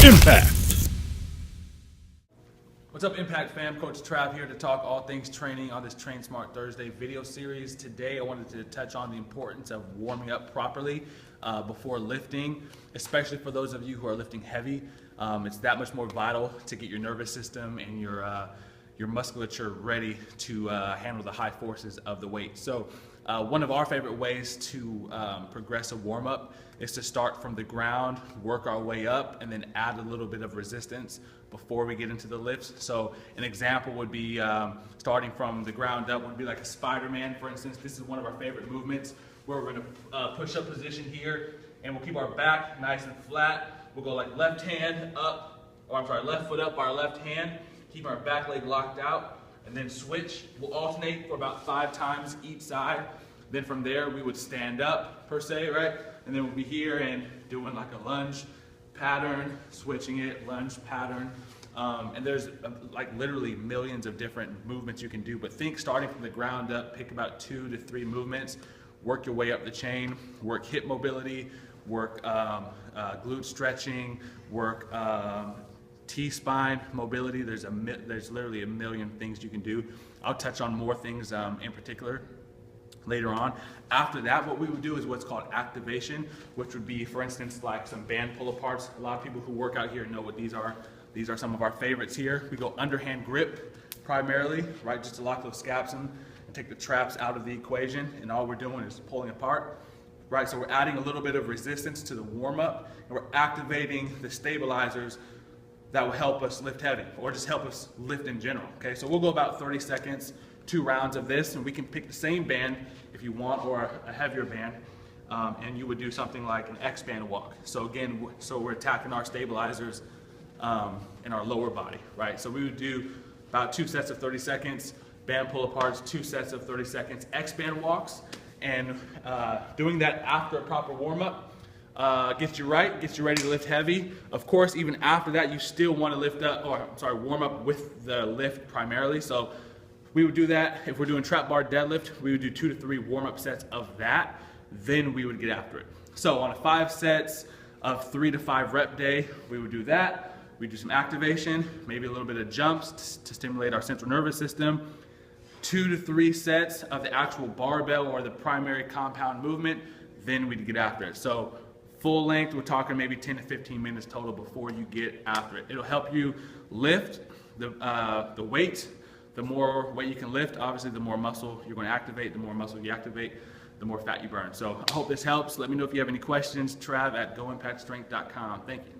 Impact. What's up, Impact fam? Coach Trav here to talk all things training on this Train Smart Thursday video series. Today I wanted to touch on the importance of warming up properly before lifting, especially for those of you who are lifting heavy. It's that much more vital to get your nervous system and your musculature ready to handle the high forces of the weight. So one of our favorite ways to progress a warm-up is to start from the ground, work our way up, and then add a little bit of resistance before we get into the lifts. So an example would be starting from the ground up would be like a Spider-Man, for instance. This is one of our favorite movements where we're gonna push up position here, and we'll keep our back nice and flat. We'll go like left hand up, or I'm sorry, left foot up by our left hand, keep our back leg locked out, and then switch. We'll alternate for about 5 times each side. Then from there, we would stand up per se, right? And then we'll be here and doing like a lunge pattern, switching it, lunge pattern. And there's like literally millions of different movements you can do, but think starting from the ground up, pick about 2 to 3 movements, work your way up the chain, work hip mobility, work glute stretching, work T-spine mobility. There's literally a million things you can do. I'll touch on more things in particular later on. After that, what we would do is what's called activation, which would be, for instance, like some band pull-aparts. A lot of people who work out here know what these are. These are some of our favorites here. We go underhand grip primarily, right, just to lock those scaps in and take the traps out of the equation, and all we're doing is pulling apart, right? So we're adding a little bit of resistance to the warm-up, and we're activating the stabilizers that will help us lift heavy, or just help us lift in general, okay? So we'll go about 30 seconds, 2 rounds of this, and we can pick the same band if you want, or a heavier band, and you would do something like an X-band walk. So again, we're attacking our stabilizers in our lower body, right? So we would do about 2 sets of 30 seconds, band pull-aparts, 2 sets of 30 seconds, X-band walks, and doing that after a proper warm-up gets you right, gets you ready to lift heavy. Of course, even after that, you still want to lift up, or I'm sorry, warm up with the lift primarily. So we would do that. If we're doing trap bar deadlift, we would do 2 to 3 warm-up sets of that. Then we would get after it. So on a 5 sets of 3 to 5 rep day, we would do that. We'd do some activation, maybe a little bit of jumps to stimulate our central nervous system. 2 to 3 sets of the actual barbell or the primary compound movement. Then we'd get after it. So full length, we're talking maybe 10 to 15 minutes total before you get after it. It'll help you lift the weight. The more weight you can lift, obviously the more muscle you're going to activate. The more muscle you activate, the more fat you burn. So I hope this helps. Let me know if you have any questions. Trav@goimpactstrength.com. Thank you.